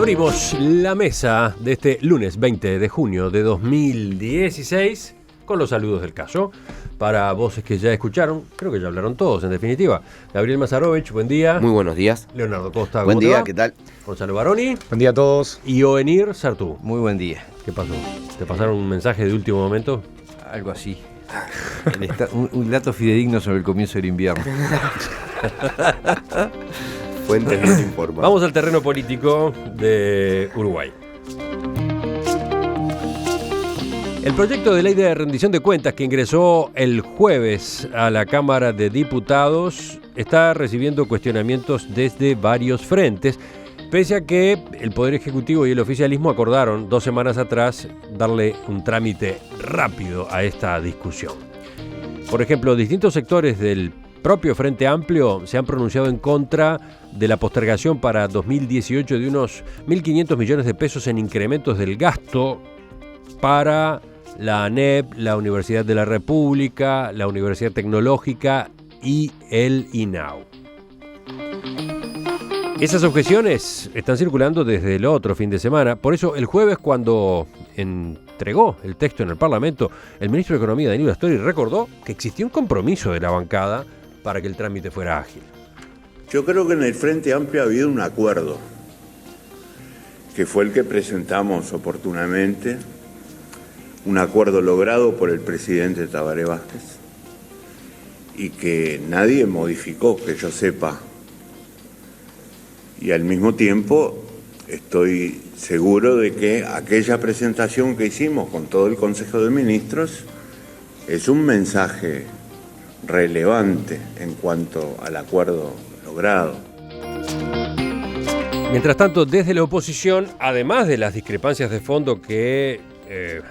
Abrimos la mesa de este lunes 20 de junio de 2016 con los saludos del caso. Para voces que ya escucharon, creo que ya hablaron todos en definitiva. Gabriel Mazarovich, buen día. Muy buenos días. Leonardo Costa, buen ¿cómo día, te va? ¿qué tal? Gonzalo Baroni. Buen día a todos. Y Ovenir Sartú. Muy buen día. ¿Qué pasó? ¿Te pasaron un mensaje de último momento? Algo así. Un dato fidedigno sobre el comienzo del invierno. Fuentes bien informadas. Vamos al terreno político de Uruguay. El proyecto de ley de rendición de cuentas que ingresó el jueves a la Cámara de Diputados está recibiendo cuestionamientos desde varios frentes, pese a que el Poder Ejecutivo y el oficialismo acordaron 2 semanas atrás darle un trámite rápido a esta discusión. Por ejemplo, distintos sectores del propio Frente Amplio se han pronunciado en contra de la postergación para 2018 de unos 1.500 millones de pesos en incrementos del gasto para la ANEP, la Universidad de la República, la Universidad Tecnológica y el INAU. Esas objeciones están circulando desde el otro fin de semana. Por eso, el jueves, cuando entregó el texto en el Parlamento, el ministro de Economía, Danilo Astori, recordó que existía un compromiso de la bancada para que el trámite fuera ágil. Yo creo que en el Frente Amplio ha habido un acuerdo, que fue el que presentamos oportunamente, un acuerdo logrado por el presidente Tabaré Vázquez, y que nadie modificó, que yo sepa. Y al mismo tiempo estoy seguro de que aquella presentación que hicimos con todo el Consejo de Ministros es un mensaje relevante en cuanto al acuerdo logrado. Mientras tanto, desde la oposición, además de las discrepancias de fondo que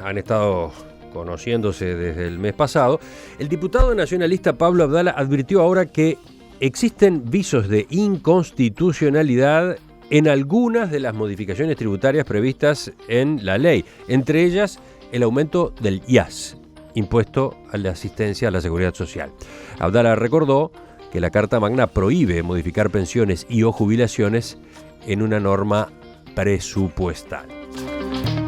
han estado conociéndose desde el mes pasado, el diputado nacionalista Pablo Abdala advirtió ahora que existen visos de inconstitucionalidad en algunas de las modificaciones tributarias previstas en la ley, entre ellas el aumento del IAS, impuesto a la asistencia a la seguridad social. Abdala recordó que la Carta Magna prohíbe modificar pensiones y o jubilaciones en una norma presupuestal.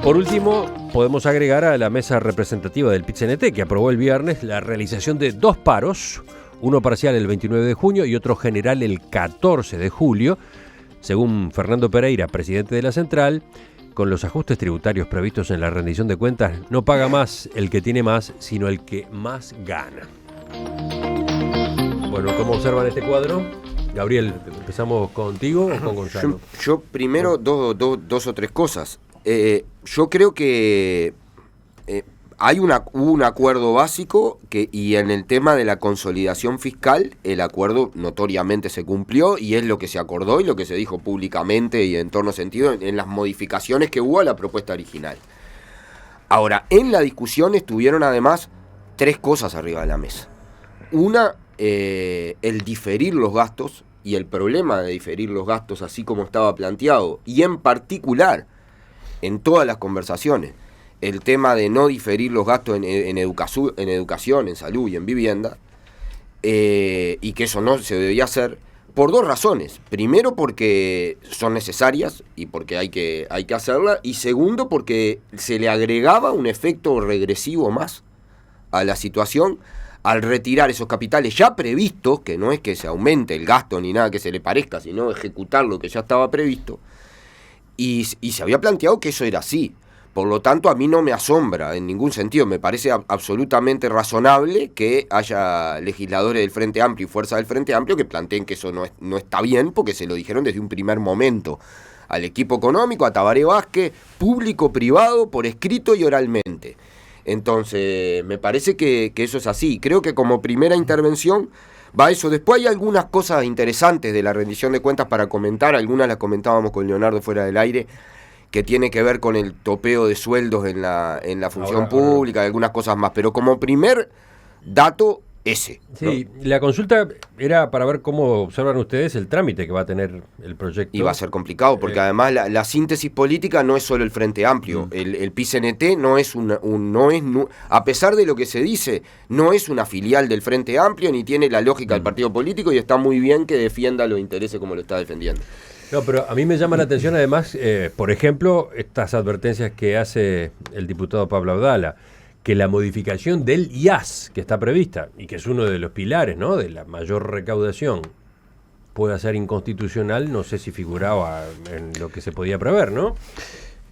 Por último, podemos agregar a la mesa representativa del PIT-CNT, que aprobó el viernes la realización de 2 paros, uno parcial el 29 de junio y otro general el 14 de julio. Según Fernando Pereira, presidente de la Central, con los ajustes tributarios previstos en la rendición de cuentas, no paga más el que tiene más, sino el que más gana. Bueno, ¿cómo observan este cuadro? Gabriel, ¿empezamos contigo o con Gonzalo? Yo primero dos o tres cosas. Yo creo que hubo un acuerdo básico y en el tema de la consolidación fiscal el acuerdo notoriamente se cumplió y es lo que se acordó y lo que se dijo públicamente y en torno sentido en las modificaciones que hubo a la propuesta original. Ahora, en la discusión estuvieron además 3 cosas arriba de la mesa. Una, el diferir los gastos y el problema de diferir los gastos así como estaba planteado y en particular en todas las conversaciones el tema de no diferir los gastos en educación, en salud y en vivienda, y que eso no se debía hacer, por 2 razones. Primero, porque son necesarias y porque hay que hacerlas, y segundo, porque se le agregaba un efecto regresivo más a la situación al retirar esos capitales ya previstos, que no es que se aumente el gasto ni nada que se le parezca, sino ejecutar lo que ya estaba previsto, y se había planteado que eso era así. Por lo tanto, a mí no me asombra en ningún sentido, me parece absolutamente razonable que haya legisladores del Frente Amplio y fuerzas del Frente Amplio que planteen que eso no está bien, porque se lo dijeron desde un primer momento al equipo económico, a Tabaré Vázquez, público, privado, por escrito y oralmente. Entonces, me parece que eso es así. Creo que como primera intervención va eso. Después hay algunas cosas interesantes de la rendición de cuentas para comentar, algunas las comentábamos con Leonardo fuera del aire, que tiene que ver con el topeo de sueldos en la función pública y algunas cosas más, pero como primer dato ese. Sí, ¿no? La consulta era para ver cómo observan ustedes el trámite que va a tener el proyecto. Y va a ser complicado, porque además la síntesis política no es solo el Frente Amplio. El PIT-CNT no es a pesar de lo que se dice, no es una filial del Frente Amplio, ni tiene la lógica del partido político, y está muy bien que defienda los intereses como lo está defendiendo. No, pero a mí me llama la atención además, por ejemplo, estas advertencias que hace el diputado Pablo Abdala, que la modificación del IAS, que está prevista, y que es uno de los pilares, ¿no?, de la mayor recaudación, pueda ser inconstitucional, no sé si figuraba en lo que se podía prever, ¿no?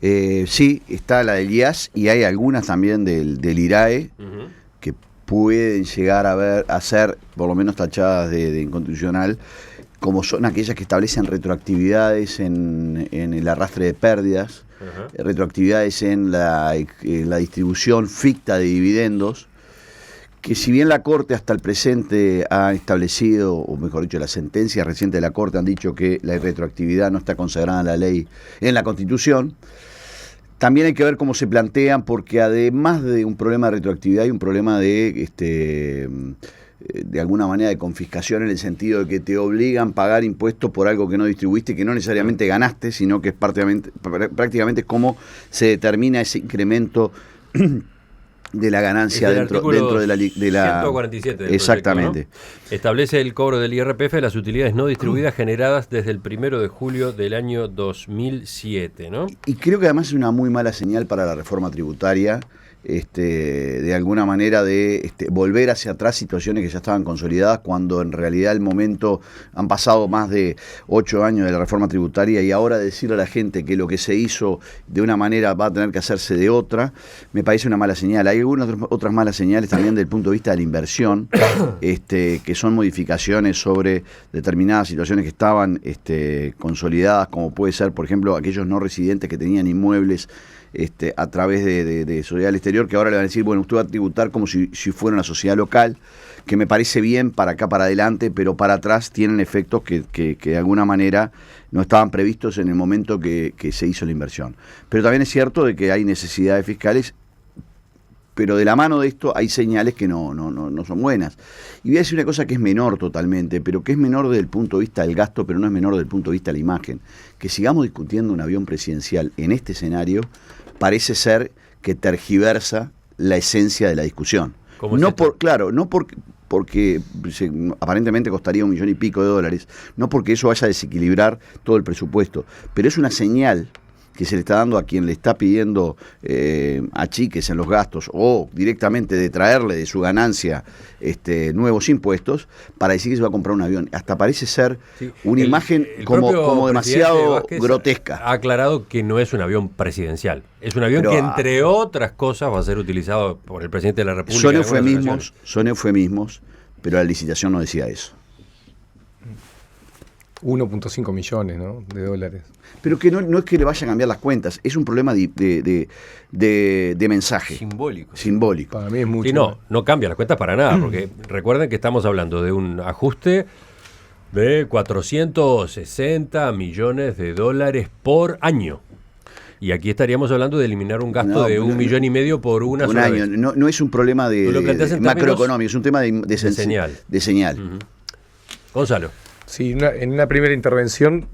Sí, está la del IAS y hay algunas también del IRAE que pueden llegar a ser por lo menos tachadas de inconstitucional, como son aquellas que establecen retroactividades en el arrastre de pérdidas, retroactividades en la distribución ficta de dividendos, que si bien la Corte hasta el presente ha establecido, o mejor dicho, las sentencias recientes de la Corte han dicho que la retroactividad no está consagrada en la ley, en la Constitución, también hay que ver cómo se plantean, porque además de un problema de retroactividad hay un problema de alguna manera de confiscación, en el sentido de que te obligan a pagar impuestos por algo que no distribuiste, que no necesariamente ganaste, sino que es prácticamente cómo se determina ese incremento de la ganancia dentro de la 147 del exactamente. Proyecto, ¿no? Establece el cobro del IRPF de las utilidades no distribuidas generadas desde el 1 de julio del año 2007, ¿no? Y creo que además es una muy mala señal para la reforma tributaria, de alguna manera de volver hacia atrás situaciones que ya estaban consolidadas, cuando en realidad el momento, han pasado más de 8 años de la reforma tributaria, y ahora decirle a la gente que lo que se hizo de una manera va a tener que hacerse de otra, me parece una mala señal. Hay algunas otras malas señales también desde el punto de vista de la inversión, que son modificaciones sobre determinadas situaciones que estaban consolidadas, como puede ser, por ejemplo, aquellos no residentes que tenían inmuebles a través de sociedad del exterior, que ahora le van a decir, bueno, usted va a tributar como si fuera una sociedad local, que me parece bien para acá, para adelante, pero para atrás tienen efectos que de alguna manera no estaban previstos en el momento que se hizo la inversión. Pero también es cierto de que hay necesidades fiscales, pero de la mano de esto hay señales que no son buenas. Y voy a decir una cosa que es menor totalmente, pero que es menor desde el punto de vista del gasto, pero no es menor desde el punto de vista de la imagen. Que sigamos discutiendo un avión presidencial en este escenario parece ser que tergiversa la esencia de la discusión. No porque aparentemente costaría $1 millón y pico, no porque eso vaya a desequilibrar todo el presupuesto, pero es una señal que se le está dando a quien le está pidiendo achiques en los gastos, o directamente de traerle de su ganancia nuevos impuestos, para decir que se va a comprar un avión. Hasta parece ser una imagen como demasiado grotesca. Ha aclarado que no es un avión presidencial, es un avión que, entre otras cosas, va a ser utilizado por el presidente de la República. Son eufemismos, pero la licitación no decía eso. 1.5 millones, ¿no?, de dólares. Pero que no es que le vaya a cambiar las cuentas, es un problema de mensaje. Simbólico. Para mí es mucho. Y no cambia las cuentas para nada, porque recuerden que estamos hablando de un ajuste de 460 millones de dólares por año. Y aquí estaríamos hablando de eliminar un gasto de $1,5 millones por una sola año. vez. No es un problema de macroeconómico, es un tema de señal. Uh-huh. Gonzalo. Sí, en una primera intervención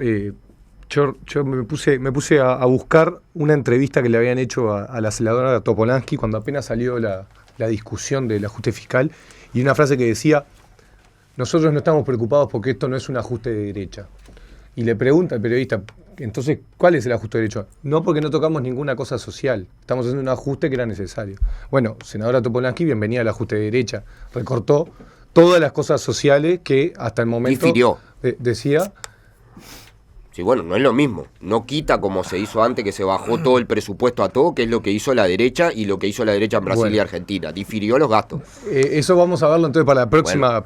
yo me puse a buscar una entrevista que le habían hecho a la senadora Topolansky cuando apenas salió la discusión del ajuste fiscal, y una frase que decía: nosotros no estamos preocupados porque esto no es un ajuste de derecha. Y le pregunta al periodista: entonces, ¿cuál es el ajuste de derecha? No, porque no tocamos ninguna cosa social, estamos haciendo un ajuste que era necesario. Bueno, senadora Topolansky, bienvenida al ajuste de derecha. Recortó todas las cosas sociales que hasta el momento decía. Sí, bueno, no es lo mismo. No quita como se hizo antes, que se bajó todo el presupuesto a todo, que es lo que hizo la derecha y lo que hizo la derecha en Brasil y Argentina. Difirió los gastos. Eso vamos a verlo entonces para la próxima,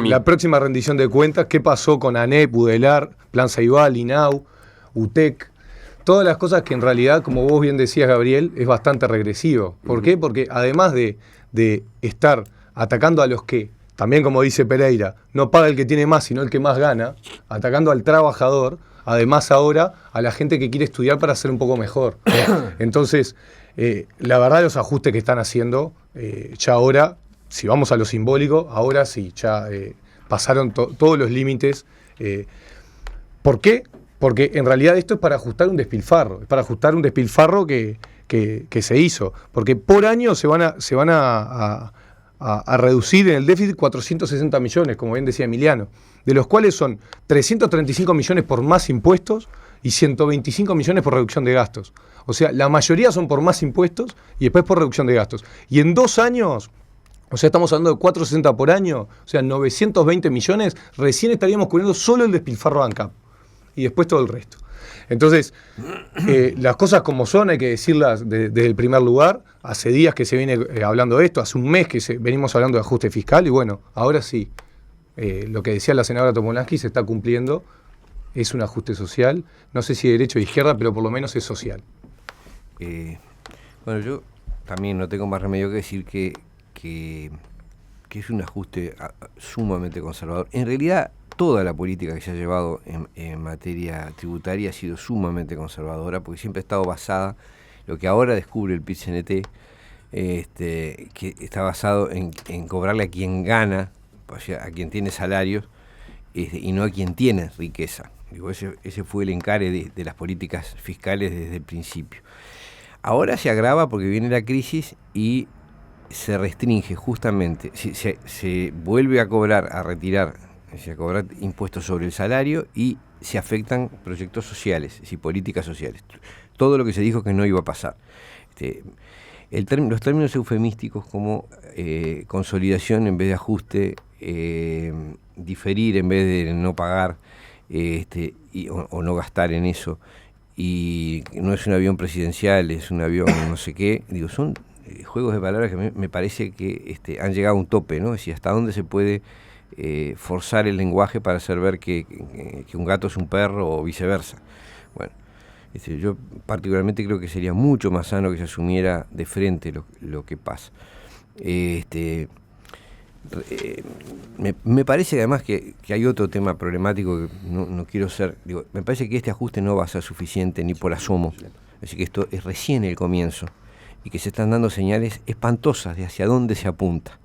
la próxima rendición de cuentas. ¿Qué pasó con ANEP, UDELAR, Plan Ceibal, INAU, UTEC? Todas las cosas que en realidad, como vos bien decías, Gabriel, es bastante regresivo. ¿Por qué? Porque además de estar atacando a los que, también como dice Pereira, no paga el que tiene más, sino el que más gana, atacando al trabajador, además ahora a la gente que quiere estudiar para ser un poco mejor. Entonces, la verdad, los ajustes que están haciendo, ya ahora, si vamos a lo simbólico, ahora sí, ya pasaron todos los límites. ¿Por qué? Porque en realidad esto es para ajustar un despilfarro, que se hizo. Porque por año se van a a reducir en el déficit 460 millones, como bien decía Emiliano, de los cuales son 335 millones por más impuestos y 125 millones por reducción de gastos. O sea, la mayoría son por más impuestos y después por reducción de gastos. Y en 2 años, o sea, estamos hablando de 460 por año, o sea, 920 millones, recién estaríamos cubriendo solo el despilfarro de ANCAP y después todo el resto. Entonces, las cosas como son, hay que decirlas desde el primer lugar. Hace días que se viene hablando de esto, hace un mes que venimos hablando de ajuste fiscal y bueno, ahora sí, lo que decía la senadora Tomolanski se está cumpliendo, es un ajuste social, no sé si de derecha o de izquierda, pero por lo menos es social. Bueno, yo también no tengo más remedio que decir que es un ajuste sumamente conservador. En realidad, toda la política que se ha llevado en materia tributaria ha sido sumamente conservadora, porque siempre ha estado basada, lo que ahora descubre el PIT-CNT, que está basado en cobrarle a quien gana, o sea, a quien tiene salarios, y no a quien tiene riqueza. Digo, ese fue el encare de las políticas fiscales desde el principio. Ahora se agrava porque viene la crisis y se restringe justamente, se vuelve a cobrar, a cobrar impuestos sobre el salario y se afectan proyectos sociales y políticas sociales. Todo lo que se dijo que no iba a pasar. Los términos eufemísticos como consolidación en vez de ajuste, diferir en vez de no pagar o no gastar en eso, y no es un avión presidencial, es un avión no sé qué, digo, son juegos de palabras que me parece que han llegado a un tope, ¿no? Es decir, hasta dónde se puede forzar el lenguaje para hacer ver que un gato es un perro o viceversa. Bueno, yo particularmente creo que sería mucho más sano que se asumiera de frente lo que pasa. Me parece además que hay otro tema problemático que no quiero ser, me parece que este ajuste no va a ser suficiente ni por asomo, así que esto es recién el comienzo y que se están dando señales espantosas de hacia dónde se apunta.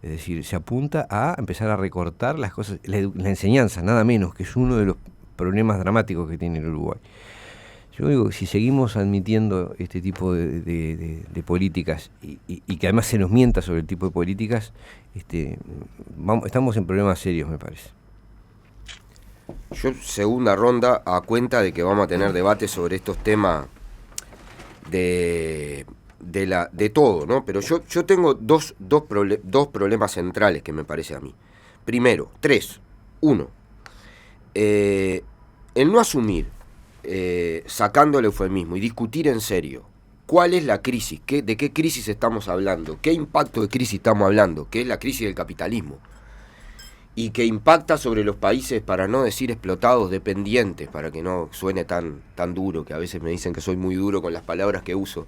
Es decir, se apunta a empezar a recortar las cosas, la enseñanza, nada menos, que es uno de los problemas dramáticos que tiene el Uruguay. Yo digo que si seguimos admitiendo este tipo de políticas y que además se nos mienta sobre el tipo de políticas, estamos en problemas serios, me parece. Yo, segunda ronda, a cuenta de que vamos a tener debate sobre estos temas de todo, ¿no? Pero yo tengo dos problemas centrales que me parece a mí. Primero, 3. 1. El no asumir, sacando el eufemismo y discutir en serio cuál es la crisis, de qué crisis estamos hablando, qué impacto de crisis estamos hablando, que es la crisis del capitalismo y que impacta sobre los países, para no decir explotados, dependientes, para que no suene tan duro, que a veces me dicen que soy muy duro con las palabras que uso.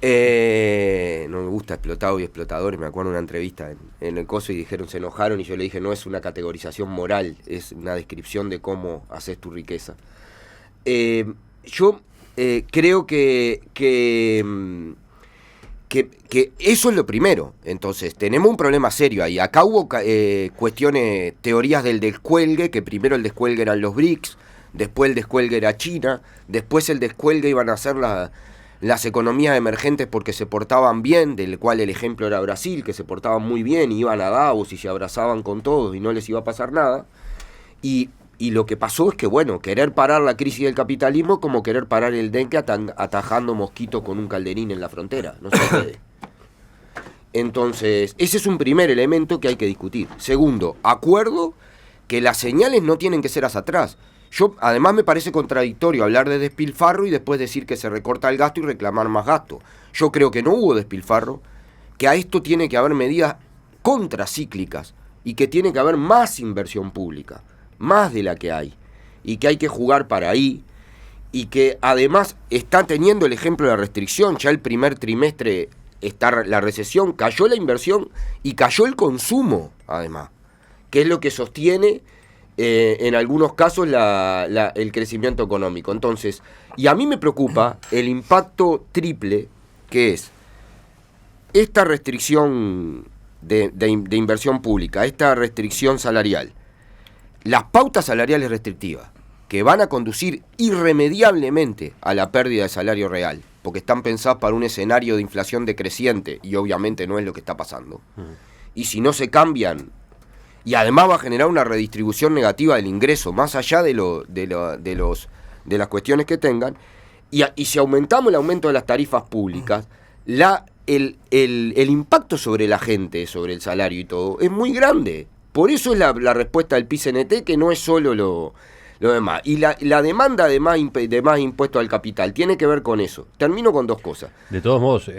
No me gusta explotado y explotadores. Me acuerdo de una entrevista en el coso y dijeron, se enojaron, y yo le dije, no es una categorización moral, es una descripción de cómo haces tu riqueza. Yo creo que eso es lo primero. Entonces, tenemos un problema serio ahí. Acá hubo cuestiones, teorías del descuelgue, que primero el descuelgue eran los BRICS, después el descuelgue era China, después el descuelgue iban a ser las economías emergentes porque se portaban bien, del cual el ejemplo era Brasil, que se portaban muy bien, iban a Davos y se abrazaban con todos y no les iba a pasar nada. Y lo que pasó es que, bueno, querer parar la crisis del capitalismo es como querer parar el dengue atajando mosquitos con un calderín en la frontera, no se puede. Entonces, ese es un primer elemento que hay que discutir. Segundo, acuerdo que las señales no tienen que ser hacia atrás. Además me parece contradictorio hablar de despilfarro y después decir que se recorta el gasto y reclamar más gasto. Yo creo que no hubo despilfarro, que a esto tiene que haber medidas contracíclicas y que tiene que haber más inversión pública, más de la que hay, y que hay que jugar para ahí, y que además está teniendo el ejemplo de la restricción. Ya el primer trimestre está la recesión, cayó la inversión y cayó el consumo, además, que es lo que sostiene en algunos casos el crecimiento económico. Entonces, y a mí me preocupa el impacto triple, que es esta restricción de inversión pública, esta restricción salarial, las pautas salariales restrictivas, que van a conducir irremediablemente a la pérdida de salario real porque están pensadas para un escenario de inflación decreciente, y obviamente no es lo que está pasando. Y si no se cambian, y además va a generar una redistribución negativa del ingreso, más allá de las cuestiones que tengan, y si aumentamos el aumento de las tarifas públicas, el impacto sobre la gente, sobre el salario y todo, es muy grande. Por eso es la respuesta del PIT-CNT, que no es solo lo demás. Y la demanda de más impuestos al capital tiene que ver con eso. Termino con dos cosas. De todos modos,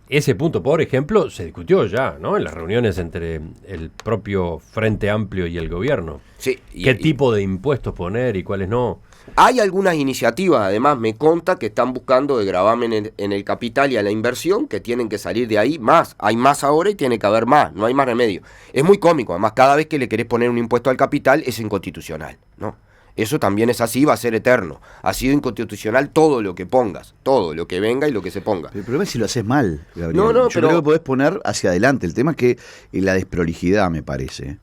ese punto, por ejemplo, se discutió ya, ¿no? En las reuniones entre el propio Frente Amplio y el gobierno. Sí. ¿Qué tipo de impuestos poner y cuáles no? Hay algunas iniciativas, además me consta, que están buscando de gravamen en el capital y a la inversión, que tienen que salir de ahí más. Hay más ahora y tiene que haber más, no hay más remedio. Es muy cómico, además cada vez que le querés poner un impuesto al capital es inconstitucional, ¿no? Eso también es así, va a ser eterno. Ha sido inconstitucional todo lo que pongas, todo lo que venga y lo que se ponga. El problema es si lo haces mal, Gabriel. Yo creo que podés poner hacia adelante. El tema es que la desprolijidad, me parece,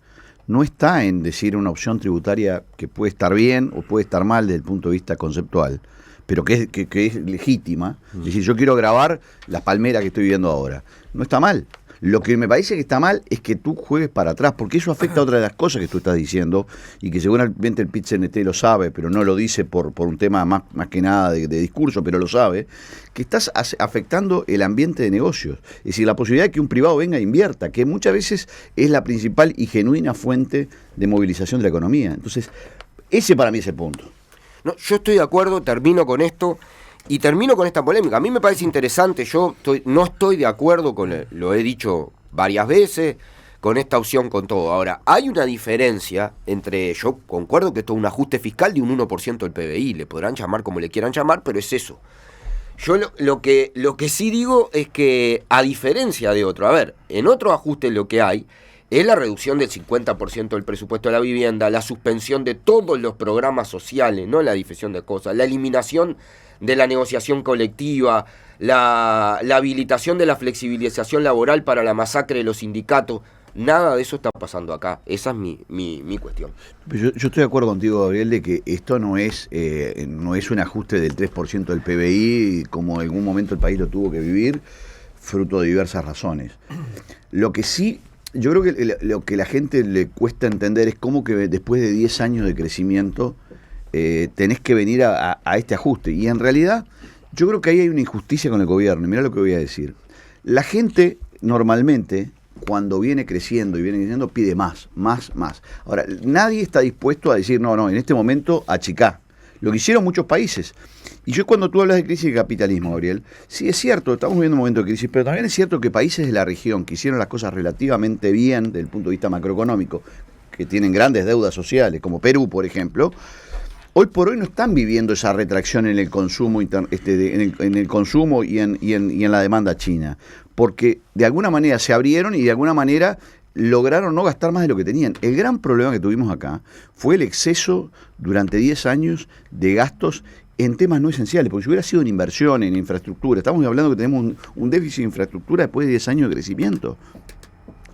no está en decir una opción tributaria que puede estar bien o puede estar mal desde el punto de vista conceptual, pero que es legítima. Es decir, yo quiero grabar las palmeras que estoy viviendo ahora. No está mal. Lo que me parece que está mal es que tú juegues para atrás, porque eso afecta a otra de las cosas que tú estás diciendo, y que seguramente el PIT-CNT lo sabe, pero no lo dice por un tema más que nada de discurso, pero lo sabe, que estás afectando el ambiente de negocios. Es decir, la posibilidad de que un privado venga e invierta, que muchas veces es la principal y genuina fuente de movilización de la economía. Entonces, ese para mí es el punto. No, yo estoy de acuerdo, termino con esto. Y termino con esta polémica. A mí me parece interesante, no estoy de acuerdo lo he dicho varias veces, con esta opción, con todo. Ahora, hay una diferencia yo concuerdo que esto es un ajuste fiscal de un 1% del PBI, le podrán llamar como le quieran llamar, pero es eso. Yo lo que sí digo es que, a diferencia de otro, en otros ajustes lo que hay es la reducción del 50% del presupuesto de la vivienda, la suspensión de todos los programas sociales, no la difusión de cosas, la eliminación de la negociación colectiva, la habilitación de la flexibilización laboral para la masacre de los sindicatos. Nada de eso está pasando acá. Esa es mi cuestión. Yo estoy de acuerdo contigo, Gabriel, de que esto no es un ajuste del 3% del PBI, como en algún momento el país lo tuvo que vivir, fruto de diversas razones. Lo que sí, yo creo que lo que la gente le cuesta entender es cómo que después de 10 años de crecimiento tenés que venir a este ajuste. Y en realidad, yo creo que ahí hay una injusticia con el gobierno. Y mirá lo que voy a decir. La gente, normalmente, cuando viene creciendo, pide más. Ahora, nadie está dispuesto a decir, no, en este momento, achicá. Lo que hicieron muchos países. Y yo, cuando tú hablas de crisis de capitalismo, Gabriel, sí es cierto, estamos viviendo un momento de crisis, pero también es cierto que países de la región que hicieron las cosas relativamente bien, desde el punto de vista macroeconómico, que tienen grandes deudas sociales, como Perú, por ejemplo, hoy por hoy no están viviendo esa retracción en el consumo en el consumo y en la demanda china, porque de alguna manera se abrieron y de alguna manera lograron no gastar más de lo que tenían. El gran problema que tuvimos acá fue el exceso durante 10 años de gastos en temas no esenciales, porque si hubiera sido en inversión, en infraestructura, estamos hablando que tenemos un déficit de infraestructura después de 10 años de crecimiento.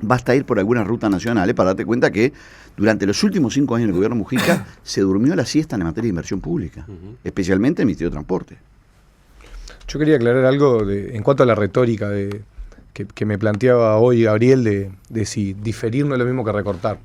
Basta ir por algunas rutas nacionales para darte cuenta que durante los últimos 5 años del gobierno Mujica se durmió la siesta en la materia de inversión pública, especialmente en el Ministerio de Transporte. Yo quería aclarar algo en cuanto a la retórica que me planteaba hoy Gabriel de si diferir no es lo mismo que recortar.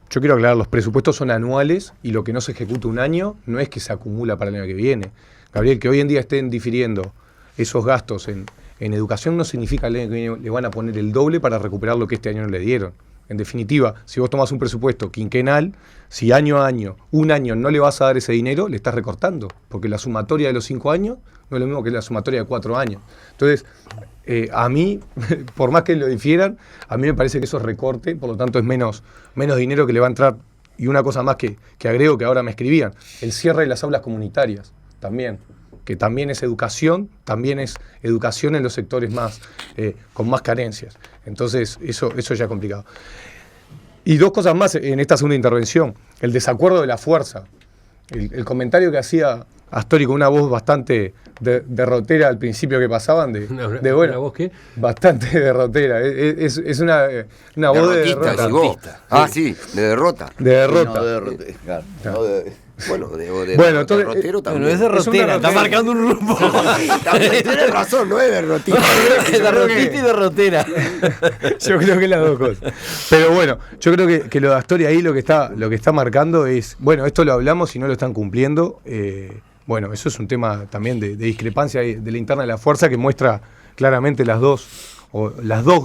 Yo quiero aclarar, los presupuestos son anuales y lo que no se ejecuta un año no es que se acumula para el año que viene. Gabriel, que hoy en día estén difiriendo esos gastos en educación no significa que el año que viene le van a poner el doble para recuperar lo que este año no le dieron. En definitiva, si vos tomás un presupuesto quinquenal, si año a año, un año no le vas a dar ese dinero, le estás recortando, porque la sumatoria de los 5 años no es lo mismo que la sumatoria de 4 años. Entonces, a mí, por más que lo difieran, a mí me parece que eso es recorte, por lo tanto es menos dinero que le va a entrar. Y una cosa más que agrego, que ahora me escribían, el cierre de las aulas comunitarias, también, que también es educación en los sectores más con más carencias. Entonces, eso ya es complicado. Y 2 cosas más en esta segunda intervención. El desacuerdo de la fuerza. El comentario que hacía Astori con una voz bastante derrotera al principio que pasaban, ¿Una voz qué? Bastante derrotera. Es una voz de derrota. Sí, de derrota. De derrota. No, de derrota, claro. Bueno, derrotero también. No es derrotera, está marcando un rumbo. Tienes razón, no es derrotista. Es derrotista y derrotera. Yo creo que las dos cosas. Pero bueno, yo creo que lo de Astori ahí lo que está marcando es, bueno, esto lo hablamos y no lo están cumpliendo. Bueno, eso es un tema también de discrepancia de la interna de la fuerza que muestra claramente las dos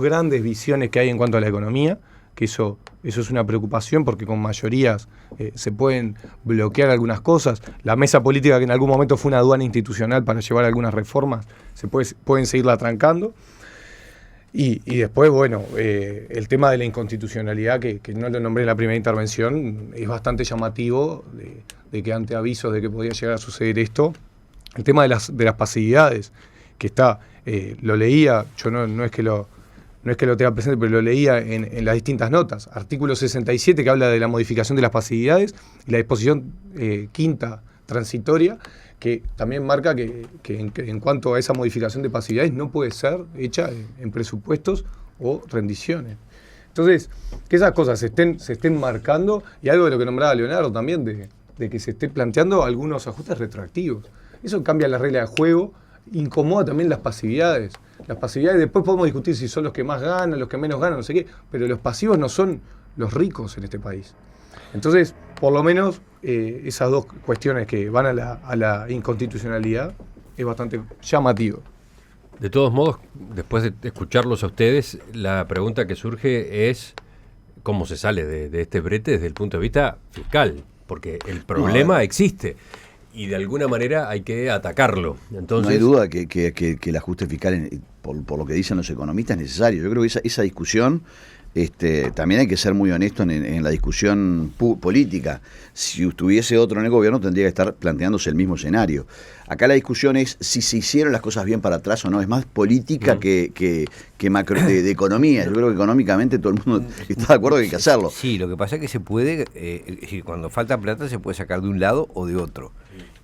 grandes visiones que hay en cuanto a la economía, que eso es una preocupación porque con mayorías se pueden bloquear algunas cosas. La mesa política, que en algún momento fue una aduana institucional para llevar algunas reformas, pueden seguirla atrancando. Y después, bueno, el tema de la inconstitucionalidad, que no lo nombré en la primera intervención, es bastante llamativo de que ante avisos de que podía llegar a suceder esto. El tema de las pasividades, que está, lo leía, yo no es que lo tenga presente, pero lo leía en las distintas notas. Artículo 67, que habla de la modificación de las pasividades, y la disposición quinta transitoria, que también marca que en cuanto a esa modificación de pasividades no puede ser hecha en presupuestos o rendiciones. Entonces, que esas cosas se estén marcando, y algo de lo que nombraba Leonardo también, de que se esté planteando algunos ajustes retroactivos. Eso cambia la regla de juego, incomoda también las pasividades. Las pasividades, después podemos discutir si son los que más ganan, los que menos ganan, no sé qué, pero los pasivos no son los ricos en este país. Entonces, por lo menos, esas dos cuestiones que van a la inconstitucionalidad es bastante llamativo. De todos modos, después de escucharlos a ustedes, la pregunta que surge es cómo se sale de este brete desde el punto de vista fiscal, porque el problema existe y de alguna manera hay que atacarlo. Entonces, no hay duda que el ajuste fiscal, por lo que dicen los economistas, es necesario. Yo creo que esa discusión, también hay que ser muy honesto en la discusión política. Si estuviese otro en el gobierno, tendría que estar planteándose el mismo escenario. Acá la discusión es si se hicieron las cosas bien para atrás o no. Es más política que macro de economía. Yo creo que económicamente todo el mundo está de acuerdo que hay que hacerlo. Sí, lo que pasa es que se puede, es decir, cuando falta plata se puede sacar de un lado o de otro.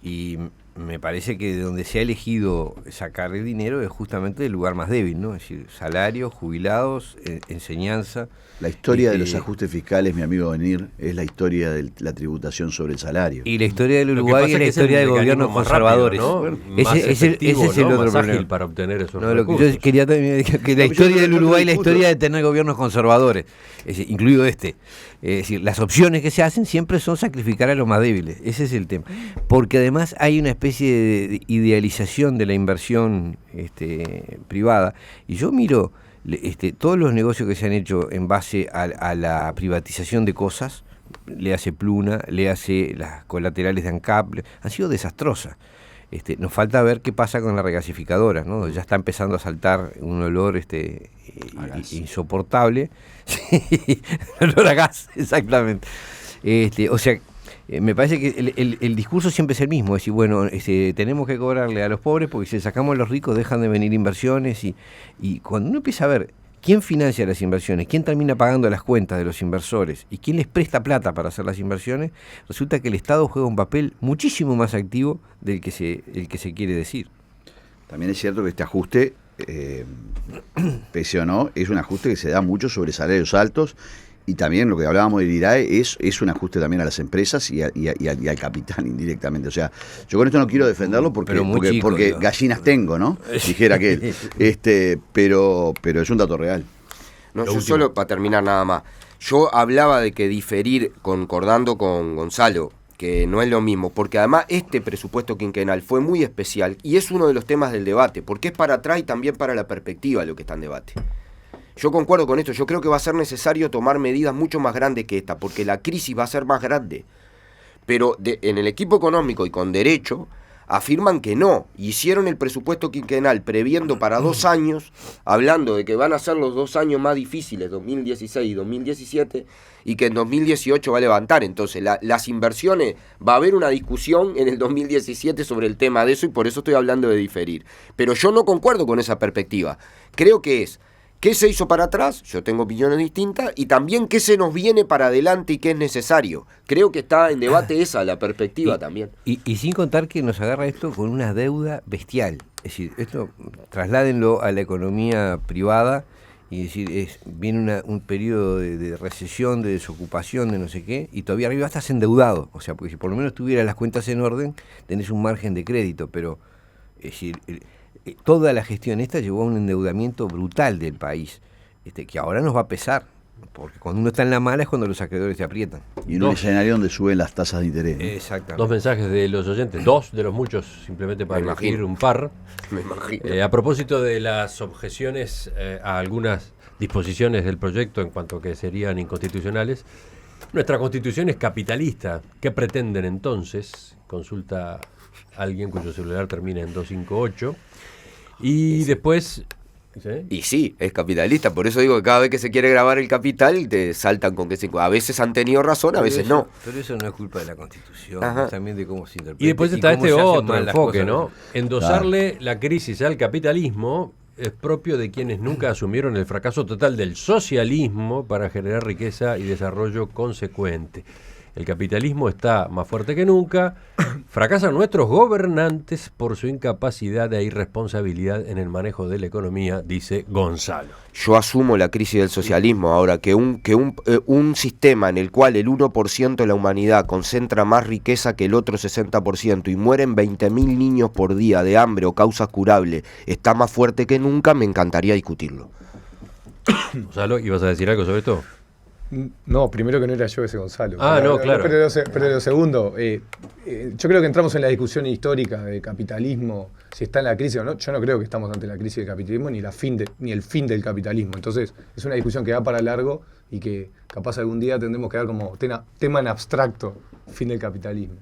Y me parece que de donde se ha elegido sacar el dinero es justamente el lugar más débil, ¿no? Es decir, salarios, jubilados, enseñanza. La historia de los ajustes fiscales, mi amigo Benir, es la historia de la tributación sobre el salario. Y la historia del Uruguay es la historia de gobiernos conservadores. Rápido, ¿no? Ese es el otro problema. Para obtener esos recursos. Lo que yo quería también que la historia del Uruguay es la historia de tener gobiernos conservadores, es decir, incluido este. Es decir, las opciones que se hacen siempre son sacrificar a los más débiles. Ese es el tema. Porque además hay una especie de idealización de la inversión privada. Y yo miro todos los negocios que se han hecho en base a la privatización de cosas, le hace Pluna, le hace las colaterales de ANCAP, han sido desastrosas. Nos falta ver qué pasa con la regasificadora, ¿no? Ya está empezando a saltar un olor insoportable. Sí, olor a gas, exactamente. O sea, me parece que el discurso siempre es el mismo, es decir, bueno, tenemos que cobrarle a los pobres porque si sacamos a los ricos dejan de venir inversiones y cuando uno empieza a ver quién financia las inversiones, quién termina pagando las cuentas de los inversores y quién les presta plata para hacer las inversiones, resulta que el Estado juega un papel muchísimo más activo del que se quiere decir. También es cierto que este ajuste, pese o no, es un ajuste que se da mucho sobre salarios altos. Y también lo que hablábamos del IRAE es un ajuste también a las empresas y al capital indirectamente. O sea, yo con esto no quiero defenderlo porque gallinas tengo, ¿no? Dijera aquel. Pero es un dato real. No, yo solo para terminar nada más. Yo hablaba de que diferir, concordando con Gonzalo, que no es lo mismo, porque además este presupuesto quinquenal fue muy especial y es uno de los temas del debate, porque es para atrás y también para la perspectiva lo que está en debate. Yo concuerdo con esto, yo creo que va a ser necesario tomar medidas mucho más grandes que esta, porque la crisis va a ser más grande. Pero en el equipo económico y con derecho afirman que no, hicieron el presupuesto quinquenal previendo para 2 años, hablando de que van a ser los 2 años más difíciles, 2016 y 2017, y que en 2018 va a levantar. Entonces, las inversiones, va a haber una discusión en el 2017 sobre el tema de eso, y por eso estoy hablando de diferir. Pero yo no concuerdo con esa perspectiva. Creo que es ¿qué se hizo para atrás? Yo tengo opiniones distintas. Y también qué se nos viene para adelante y qué es necesario. Creo que está en debate esa, la perspectiva también. Y sin contar que nos agarra esto con una deuda bestial. Es decir, esto trasládenlo a la economía privada y decir, viene un periodo de recesión, de desocupación, de no sé qué, y todavía arriba estás endeudado. O sea, porque si por lo menos tuvieras las cuentas en orden, tenés un margen de crédito, pero es decir, toda la gestión esta llevó a un endeudamiento brutal del país, que ahora nos va a pesar. Porque cuando uno está en la mala es cuando los acreedores te aprietan. Y en un escenario donde suben las tasas de interés. Exactamente. 2 mensajes de los oyentes, 2 de los muchos, simplemente para elegir un par. Me imagino. A propósito de las objeciones a algunas disposiciones del proyecto en cuanto que serían inconstitucionales, nuestra constitución es capitalista. ¿Qué pretenden entonces? Consulta alguien cuyo celular termina en 258. Y después... ¿sí? Y sí, es capitalista, por eso digo que cada vez que se quiere grabar el capital te saltan con que a veces han tenido razón, a veces no. Pero eso no es culpa de la Constitución, Ajá. es también de cómo se interpreta. Y después está cómo este se hacen otro mal las enfoque, cosas. ¿no? Endosarle la crisis al capitalismo es propio de quienes nunca asumieron el fracaso total del socialismo para generar riqueza y desarrollo consecuente. El capitalismo está más fuerte que nunca. Fracasan nuestros gobernantes por su incapacidad e irresponsabilidad en el manejo de la economía, dice Gonzalo. Yo asumo la crisis del socialismo ahora, que un sistema en el cual el 1% de la humanidad concentra más riqueza que el otro 60% y mueren 20.000 niños por día de hambre o causas curables está más fuerte que nunca, me encantaría discutirlo. Gonzalo, ¿ibas a decir algo sobre esto? No, primero que no era yo ese Gonzalo. Claro. Pero lo segundo, yo creo que entramos en la discusión histórica de capitalismo, si está en la crisis o no. Yo no creo que estamos ante la crisis del capitalismo ni el fin del capitalismo. Entonces, es una discusión que va para largo y que capaz algún día tendremos que dar como tema en abstracto, fin del capitalismo.